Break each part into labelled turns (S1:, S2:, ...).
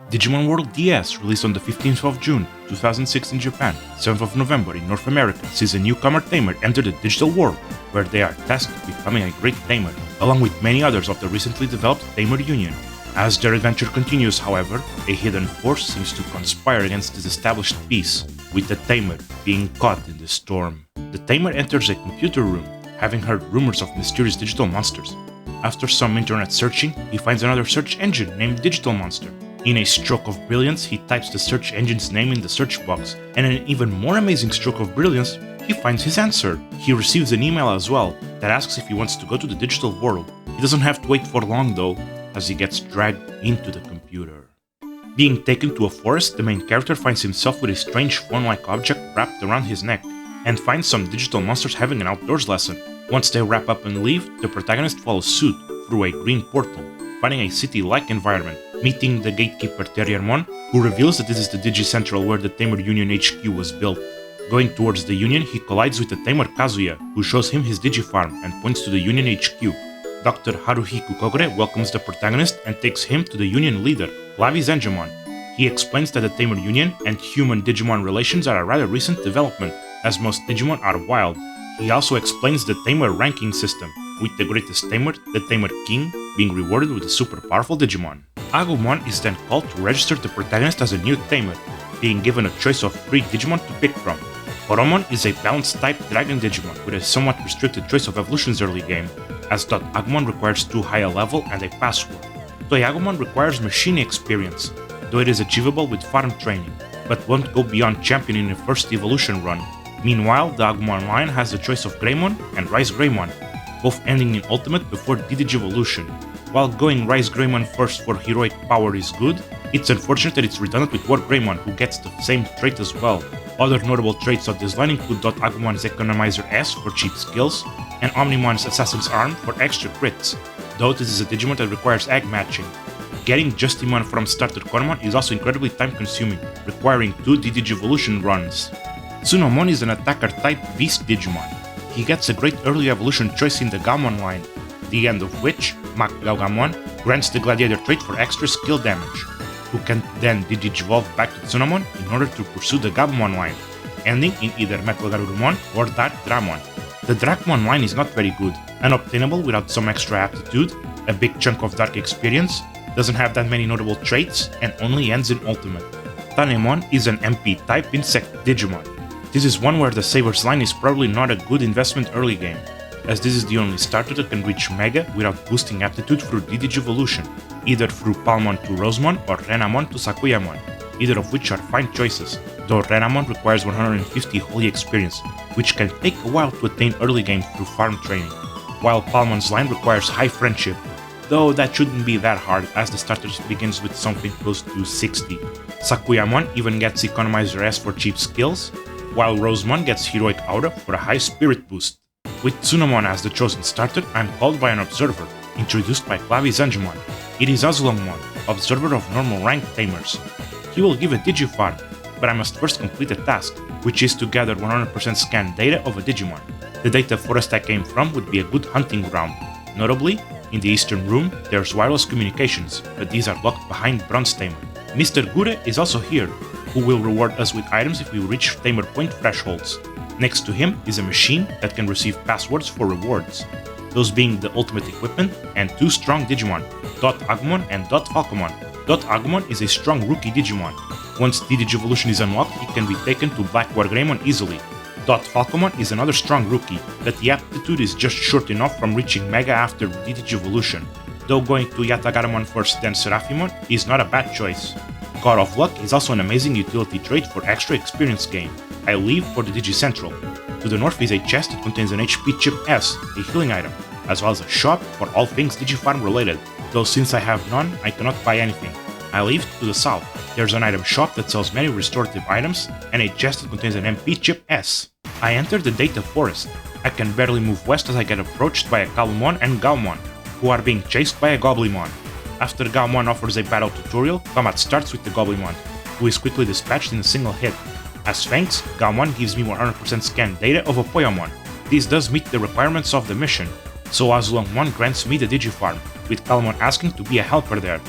S1: Digimon World DS, released on the 15th of June 2006 in Japan, 7th of November in North America, sees a newcomer Tamer enter the digital world, where they are tasked with becoming a great Tamer, along with many others of the recently developed Tamer Union. As their adventure continues, however, a hidden force seems to conspire against this established peace, with the Tamer being caught in the storm. The Tamer enters a computer room, having heard rumors of mysterious digital monsters. After some internet searching, he finds another search engine named Digital Monster. In a stroke of brilliance, he types the search engine's name in the search box, and in an even more amazing stroke of brilliance, he finds his answer. He receives an email as well that asks if he wants to go to the digital world. He doesn't have to wait for long though, as he gets dragged into the computer. Being taken to a forest, the main character finds himself with a strange phone-like object wrapped around his neck, and finds some digital monsters having an outdoors lesson. Once they wrap up and leave, the protagonist follows suit through a green portal, finding a city-like environment, meeting the gatekeeper Tamer, who reveals that this is the Digi-Central where the Tamer Union HQ was built. Going towards the Union, he collides with the Tamer Kazuya, who shows him his Digifarm and points to the Union HQ. Dr. Haruhiku Kogure welcomes the protagonist and takes him to the Union leader, ClavisAngemon. He explains that the Tamer Union and human Digimon relations are a rather recent development, as most Digimon are wild. He also explains the Tamer ranking system, with the greatest Tamer, the Tamer King, being rewarded with a super powerful Digimon. Agumon is then called to register the protagonist as a new Tamer, being given a choice of 3 Digimon to pick from. Horomon is a balanced type Dragon Digimon with a somewhat restricted choice of evolutions early game, as Agumon requires too high a level and a password. Agumon requires machine experience, though it is achievable with farm training, but won't go beyond champion in the first evolution run. Meanwhile, the Agumon line has the choice of Greymon and Rise Greymon, both ending in Ultimate before Digivolution. While going Rise Greymon first for heroic power is good, it's unfortunate that it's redundant with War Greymon, who gets the same trait as well. Other notable traits of this line include Agumon's Economizer S for cheap skills, and Omnimon's Assassin's Arm for extra crits, though this is a Digimon that requires egg matching. Getting Justimon from starter Koromon is also incredibly time consuming, requiring 2 Digivolution runs. Tsunomon is an attacker type Beast Digimon. He gets a great early evolution choice in the Gaomon line, the end of which, Mak Gaugamon, grants the Gladiator trait for extra skill damage, who can then Digivolve back to Tsunomon in order to pursue the Gabumon line, ending in either Metal Garurumon or Dark Dramon. The Dracmon line is not very good, unobtainable without some extra aptitude, a big chunk of Dark experience, doesn't have that many notable traits, and only ends in Ultimate. Tanemon is an MP type Insect Digimon. This is one where the Saver's line is probably not a good investment early game, as this is the only starter that can reach Mega without boosting aptitude through Digivolution, either through Palmon to Rosemon or Renamon to Sakuyamon, either of which are fine choices, though Renamon requires 150 Holy Experience, which can take a while to attain early game through farm training, while Palmon's line requires High Friendship, though that shouldn't be that hard as the starter begins with something close to 60. Sakuyamon even gets Economizer S for cheap skills, while Rosemon gets Heroic Aura for a high spirit boost. With Tsunomon as the chosen starter, I'm called by an observer, introduced by ClavisAngemon. It is Azulongmon, observer of Normal-rank Tamers. He will give a Digifarm, but I must first complete a task, which is to gather 100% scan data of a Digimon. The data forest I came from would be a good hunting ground. Notably, in the Eastern Room, there's wireless communications, but these are locked behind Bronze Tamer. Mr. Gure is also here, who will reward us with items if we reach Tamer Point thresholds. Next to him is a machine that can receive passwords for rewards, those being the ultimate equipment and 2 strong Digimon, Agumon and Falcomon. Agumon is a strong rookie Digimon. Once Digivolution is unlocked, he can be taken to Black War Greymon easily. Falcomon is another strong rookie, but the aptitude is just short enough from reaching Mega after Digivolution, though going to Yatagaramon first then Seraphimon is not a bad choice. God of Luck is also an amazing utility trait for extra experience gain. I leave for the Digi-Central. To the north is a chest that contains an HP Chip S, a healing item, as well as a shop for all things Digifarm related, though since I have none, I cannot buy anything. I leave to the south. There's an item shop that sells many restorative items, and a chest that contains an MP Chip S. I enter the Data Forest. I can barely move west as I get approached by a Kalumon and Gaomon, who are being chased by a Goblimon. After Gaomon offers a battle tutorial, combat starts with the Goblimon, who is quickly dispatched in a single hit. As thanks, Gaomon gives me 100% scan data of a Poyamon. This does meet the requirements of the mission, so Azulongmon grants me the Digifarm, with Kalumon asking to be a helper there.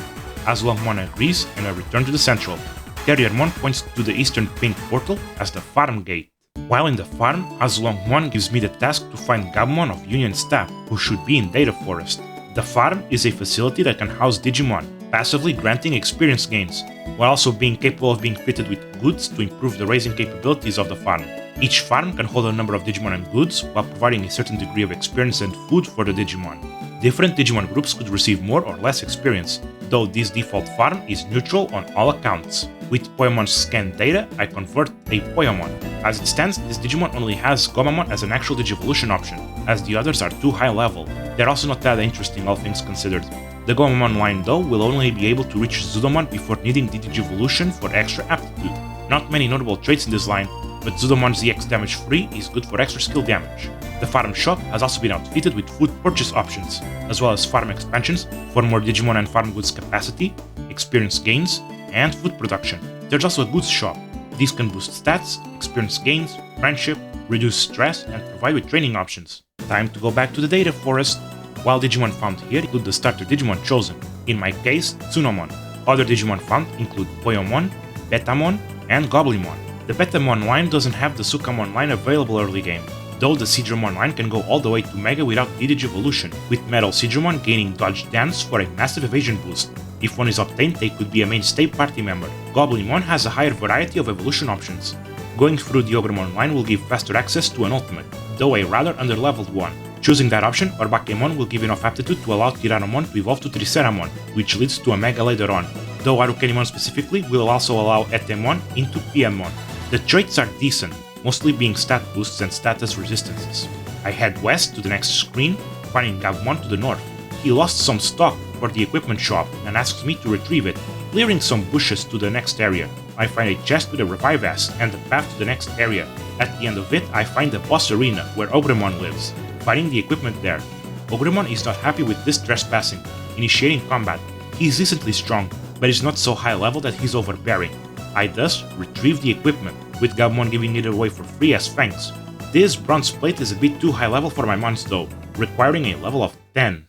S1: Azulongmon agrees and I return to the central. Terriermon points to the eastern pink portal as the farm gate. While in the farm, Azulongmon gives me the task to find Gabumon of Union staff, who should be in Data Forest. The farm is a facility that can house Digimon, passively granting experience gains, while also being capable of being fitted with goods to improve the raising capabilities of the farm. Each farm can hold a number of Digimon and goods, while providing a certain degree of experience and food for the Digimon. Different Digimon groups could receive more or less experience, though this default farm is neutral on all accounts. With Poemon's scan data, I convert a Poemon. As it stands, this Digimon only has Gomamon as an actual Digivolution option, as the others are too high level. They're also not that interesting, all things considered. The Gomamon line though will only be able to reach Zudomon before needing the Digivolution for extra aptitude. Not many notable traits in this line, but Zudomon's EX damage free is good for extra skill damage. The farm shop has also been outfitted with food purchase options, as well as farm expansions for more Digimon and farm goods capacity, experience gains, and food production. There's also a goods shop. These can boost stats, experience gains, friendship, reduce stress, and provide with training options. Time to go back to the Data Forest. While Digimon found here include the starter Digimon chosen, in my case, Tsunomon. Other Digimon found include Poyomon, Betamon, and Goblimon. The Betamon line doesn't have the Sukamon line available early game, though the Seadramon line can go all the way to Mega without Digivolution, with Metal Seadramon gaining Dodge Dance for a massive evasion boost. If one is obtained, they could be a mainstay party member. Goblimon has a higher variety of evolution options. Going through the Ogremon line will give faster access to an ultimate, though a rather underleveled one. Choosing that option, Orbakemon will give enough aptitude to allow Tyrannomon to evolve to Triceramon, which leads to a Mega later on, though Arukenimon specifically will also allow Etemon into PMon. The traits are decent, mostly being stat boosts and status resistances. I head west to the next screen, finding Gabumon to the north. He lost some stock for the equipment shop and asks me to retrieve it. Clearing some bushes to the next area, I find a chest with a Revive Ass and the path to the next area. At the end of it, I find the boss arena where Ogremon lives, fighting the equipment there. Ogremon is not happy with this trespassing, initiating combat. He is decently strong, but is not so high level that he's overbearing. I thus retrieve the equipment, with Gabumon giving it away for free as thanks. This bronze plate is a bit too high level for my mons though, requiring a level of 10.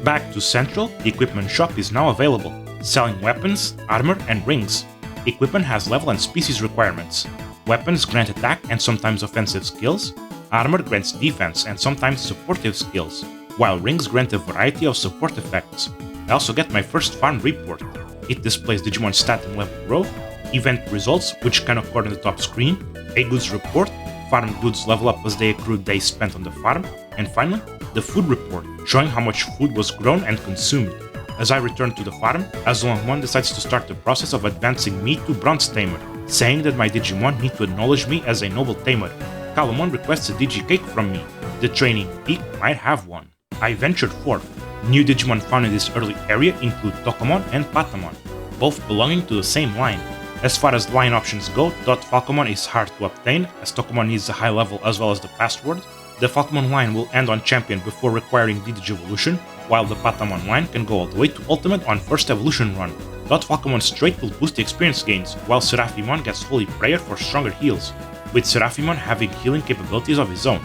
S1: Back to Central, the equipment shop is now available, selling weapons, armor, and rings. Equipment has level and species requirements. Weapons grant attack and sometimes offensive skills, armor grants defense and sometimes supportive skills, while rings grant a variety of support effects. I also get my first farm report. It displays Digimon stat and level growth, event results which can occur on the top screen, a goods report, farm goods level up as they accrue days spent on the farm, and finally, the food report, showing how much food was grown and consumed. As I return to the farm, Azulongmon decides to start the process of advancing me to Bronze Tamer, saying that my Digimon need to acknowledge me as a noble Tamer. Kalumon requests a Digi-Cake from me. The training peak might have one. I ventured forth. New Digimon found in this early area include Tokomon and Patamon, both belonging to the same line. As far as line options go, Falcomon is hard to obtain, as Tokomon needs a high level as well as the password. The Falcomon line will end on Champion before requiring Digivolution, while the Patamon line can go all the way to Ultimate on first evolution run. Falcomon's trait will boost the experience gains, while Seraphimon gets Holy Prayer for stronger heals, with Seraphimon having healing capabilities of his own.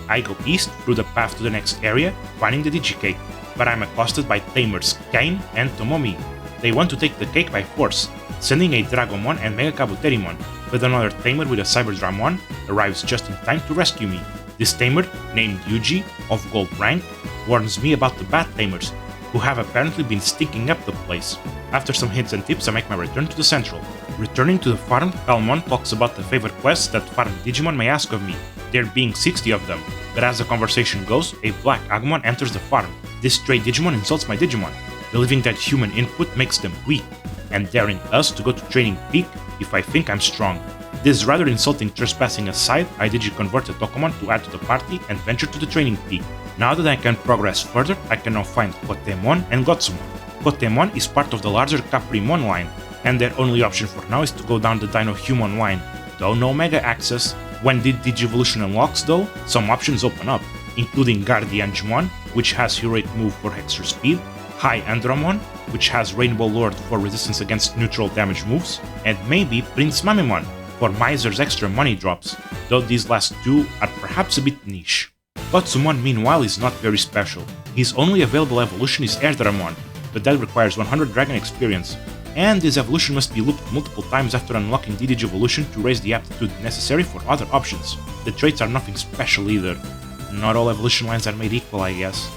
S1: I go east through the path to the next area, finding the Digi-Cake, but I'm accosted by Tamers Kain and Tomomi. They want to take the cake by force, sending a Dragomon and Mega Kabuterimon, but another Tamer with a Cyberdramon arrives just in time to rescue me. This Tamer, named Yuji, of Gold rank, warns me about the bad Tamers, who have apparently been stinking up the place. After some hints and tips, I make my return to the Central. Returning to the farm, Kalmon talks about the favorite quests that farm Digimon may ask of me, there being 60 of them, but as the conversation goes, a Black Agumon enters the farm. This stray Digimon insults my Digimon, believing that human input makes them weak, and daring us to go to Training Peak if I think I'm strong. This rather insulting trespassing aside, I Digi-convert a Tokomon to add to the party and venture to the Training Peak. Now that I can progress further, I can now find Kotemon and Gotsumon. Kotemon is part of the larger Caprimon line, and their only option for now is to go down the Dino-Human line, though no Mega access. When Digivolution unlocks though, some options open up, including ClavisAngemon, which has heroic move for extra speed, High Andromon, which has Rainbow Lord for resistance against neutral damage moves, and maybe Prince Mamemon for Miser's extra money drops, though these last two are perhaps a bit niche. Gotsumon meanwhile is not very special. His only available evolution is Erdramon, but that requires 100 dragon experience, and this evolution must be looped multiple times after unlocking D-Digivolution to raise the aptitude necessary for other options. The traits are nothing special either. Not all evolution lines are made equal, I guess.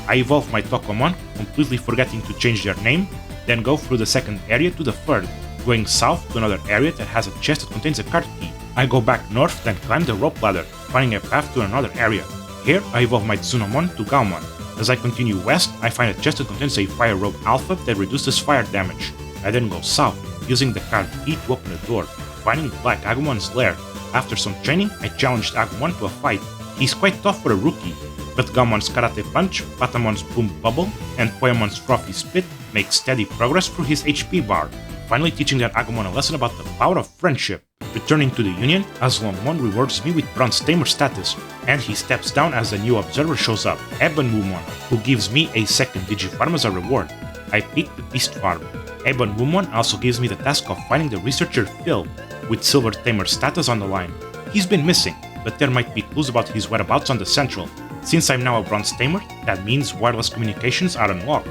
S1: I evolve my Tokomon, completely forgetting to change their name, then go through the second area to the third, going south to another area that has a chest that contains a card key. I go back north, then climb the rope ladder, finding a path to another area. Here, I evolve my Azulongmon to Galmon. As I continue west, I find a chest that contains a Fire Robe Alpha that reduces fire damage. I then go south, using the card key to open a door, finding Black Agumon's lair. After some training, I challenged Agumon to a fight. He's quite tough for a rookie, but Gamon's Karate Punch, Patamon's Boom Bubble, and Poemon's Frothy Spit make steady progress through his HP bar, finally teaching that Agumon a lesson about the power of friendship. Returning to the Union, Azulongmon rewards me with Bronze Tamer status, and he steps down as a new observer shows up, Ebonwumon, who gives me a second Digifarm as a reward. I pick the Beast Farm. Ebonwumon also gives me the task of finding the researcher Phil, with Silver Tamer status on the line. He's been missing, but there might be clues about his whereabouts on the Central. Since I'm now a Bronze Tamer, that means wireless communications are unlocked,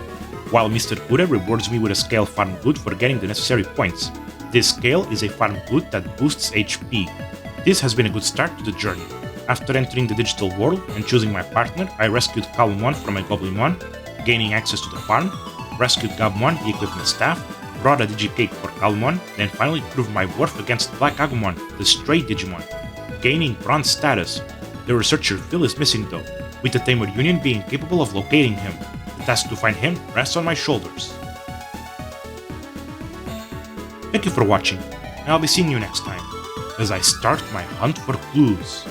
S1: while Mr. Ure rewards me with a scale farm good for getting the necessary points. This scale is a farm good that boosts HP. This has been a good start to the journey. After entering the digital world and choosing my partner, I rescued Calumon from a Goblinmon, gaining access to the farm, rescued Gabmon, the equipment staff, brought a Digicake for Calumon, then finally proved my worth against Black Agumon, the stray Digimon, gaining Bronze status. The researcher Phil is missing though, with the Tamer Union being capable of locating him. The task to find him rests on my shoulders. Thank you for watching, and I'll be seeing you next time, as I start my hunt for clues.